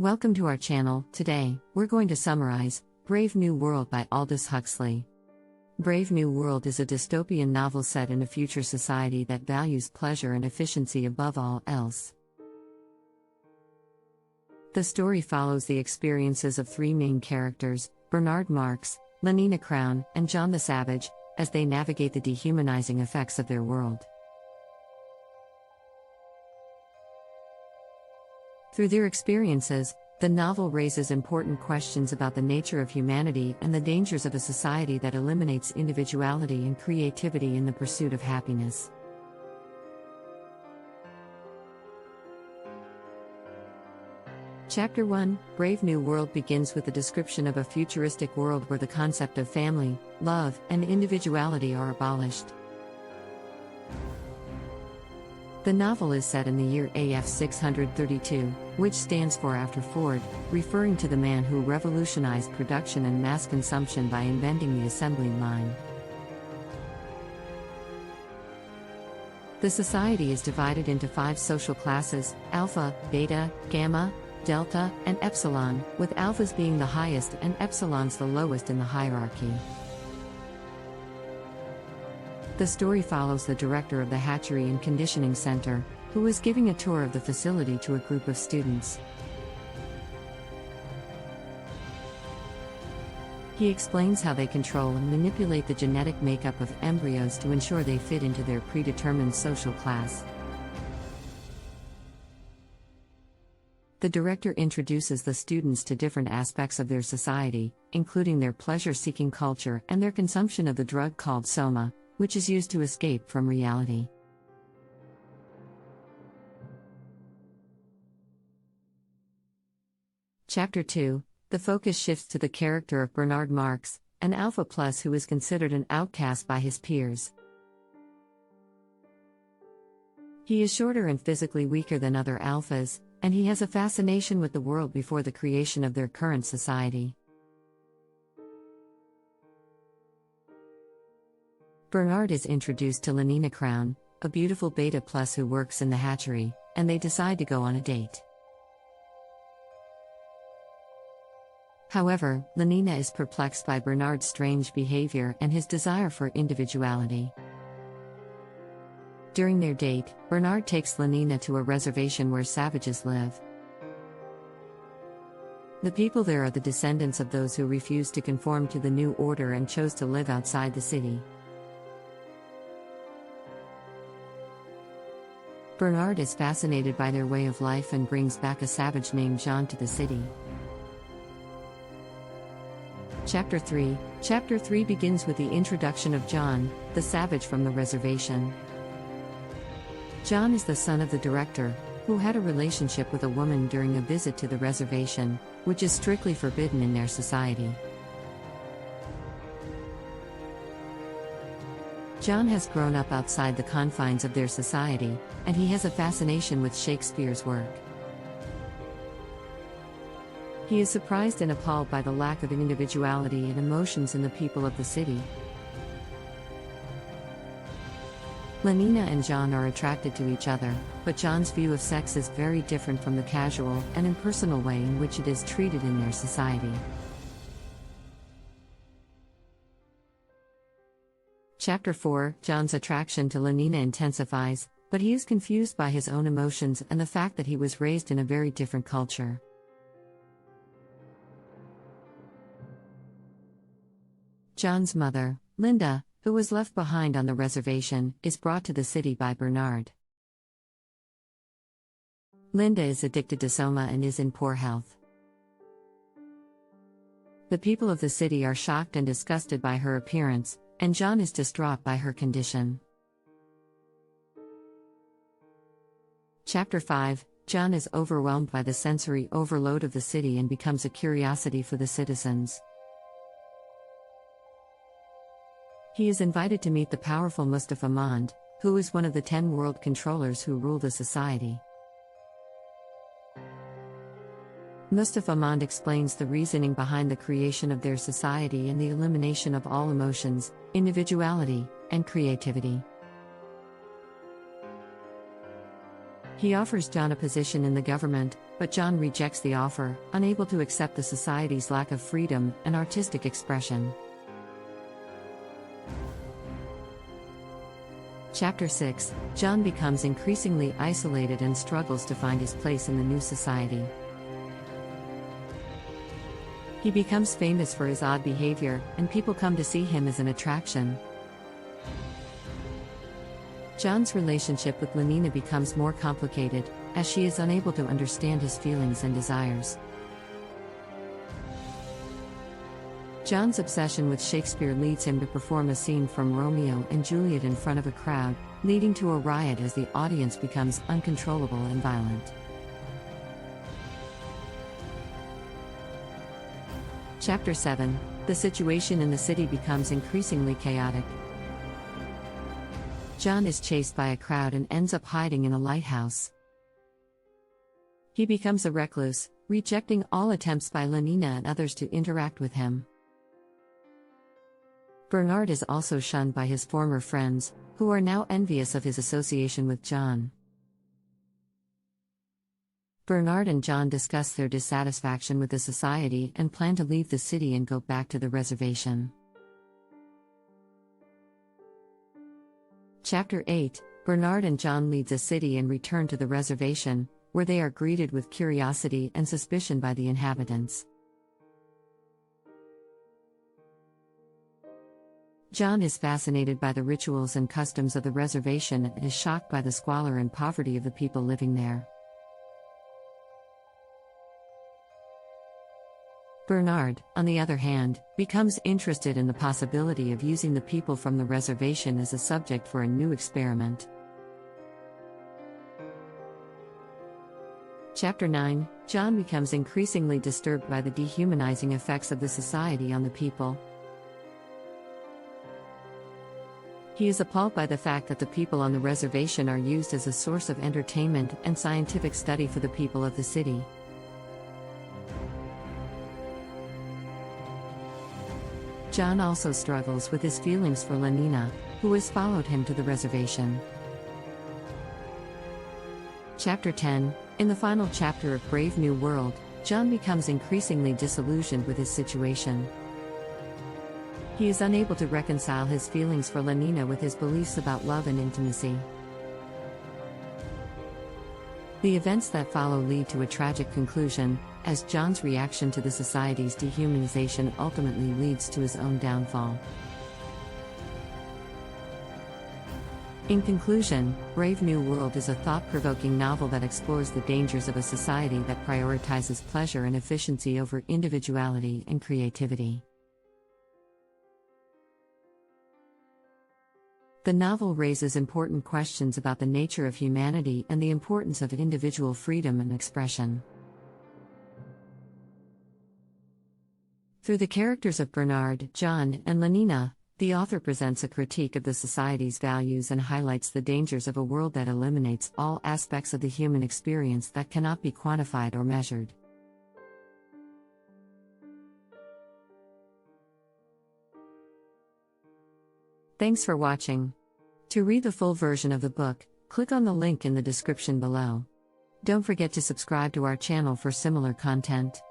Welcome to our channel. Today, we're going to summarize Brave New World by Aldous Huxley. Brave New World is a dystopian novel set in a future society that values pleasure and efficiency above all else. The story follows the experiences of three main characters, Bernard Marx, Lenina Crown, and John the Savage, as they navigate the dehumanizing effects of their world. Through their experiences, the novel raises important questions about the nature of humanity and the dangers of a society that eliminates individuality and creativity in the pursuit of happiness. Chapter 1, Brave New World begins with a description of a futuristic world where the concept of family, love, and individuality are abolished. The novel is set in the year AF 632, which stands for after Ford, referring to the man who revolutionized production and mass consumption by inventing the assembly line. The society is divided into 5 social classes: Alpha, Beta, Gamma, Delta, and Epsilon, with Alphas being the highest and Epsilons the lowest in the hierarchy. The story follows the director of the Hatchery and Conditioning Center, who is giving a tour of the facility to a group of students. He explains how they control and manipulate the genetic makeup of embryos to ensure they fit into their predetermined social class. The director introduces the students to different aspects of their society, including their pleasure-seeking culture and their consumption of the drug called soma, which is used to escape from reality. Chapter 2, the focus shifts to the character of Bernard Marx, an Alpha Plus who is considered an outcast by his peers. He is shorter and physically weaker than other Alphas, and he has a fascination with the world before the creation of their current society. Bernard is introduced to Lenina Crown, a beautiful Beta Plus who works in the hatchery, and they decide to go on a date. However, Lenina is perplexed by Bernard's strange behavior and his desire for individuality. During their date, Bernard takes Lenina to a reservation where savages live. The people there are the descendants of those who refused to conform to the new order and chose to live outside the city. Bernard is fascinated by their way of life and brings back a savage named John to the city. Chapter 3 Chapter 3 begins with the introduction of John, the savage from the reservation. John is the son of the director, who had a relationship with a woman during a visit to the reservation, which is strictly forbidden in their society. John has grown up outside the confines of their society, and he has a fascination with Shakespeare's work. He is surprised and appalled by the lack of individuality and emotions in the people of the city. Lenina and John are attracted to each other, but John's view of sex is very different from the casual and impersonal way in which it is treated in their society. Chapter 4 John's attraction to Lenina intensifies, but he is confused by his own emotions and the fact that he was raised in a very different culture. John's mother, Linda, who was left behind on the reservation, is brought to the city by Bernard. Linda is addicted to soma and is in poor health. The people of the city are shocked and disgusted by her appearance, and John is distraught by her condition. Chapter 5 John is overwhelmed by the sensory overload of the city and becomes a curiosity for the citizens. He is invited to meet the powerful Mustafa Mond, who is one of the 10 world controllers who rule the society. Mustafa Mond explains the reasoning behind the creation of their society and the elimination of all emotions, individuality, and creativity. He offers John a position in the government, but John rejects the offer, unable to accept the society's lack of freedom and artistic expression. Chapter 6, John becomes increasingly isolated and struggles to find his place in the new society. He becomes famous for his odd behavior, and people come to see him as an attraction. John's relationship with Lenina becomes more complicated, as she is unable to understand his feelings and desires. John's obsession with Shakespeare leads him to perform a scene from Romeo and Juliet in front of a crowd, leading to a riot as the audience becomes uncontrollable and violent. Chapter 7, the situation in the city becomes increasingly chaotic. John is chased by a crowd and ends up hiding in a lighthouse. He becomes a recluse, rejecting all attempts by Lenina and others to interact with him. Bernard is also shunned by his former friends, who are now envious of his association with John. Bernard and John discuss their dissatisfaction with the society and plan to leave the city and go back to the reservation. Chapter 8, Bernard and John leave the city and return to the reservation, where they are greeted with curiosity and suspicion by the inhabitants. John is fascinated by the rituals and customs of the reservation and is shocked by the squalor and poverty of the people living there. Bernard, on the other hand, becomes interested in the possibility of using the people from the reservation as a subject for a new experiment. Chapter 9, John becomes increasingly disturbed by the dehumanizing effects of the society on the people. He is appalled by the fact that the people on the reservation are used as a source of entertainment and scientific study for the people of the city. John also struggles with his feelings for Lenina, who has followed him to the reservation. Chapter 10, in the final chapter of Brave New World, John becomes increasingly disillusioned with his situation. He is unable to reconcile his feelings for Lenina with his beliefs about love and intimacy. The events that follow lead to a tragic conclusion, as John's reaction to the society's dehumanization ultimately leads to his own downfall. In conclusion, Brave New World is a thought-provoking novel that explores the dangers of a society that prioritizes pleasure and efficiency over individuality and creativity. The novel raises important questions about the nature of humanity and the importance of individual freedom and expression. Through the characters of Bernard, John, and Lenina, the author presents a critique of the society's values and highlights the dangers of a world that eliminates all aspects of the human experience that cannot be quantified or measured. Thanks for watching. To read the full version of the book, click on the link in the description below. Don't forget to subscribe to our channel for similar content.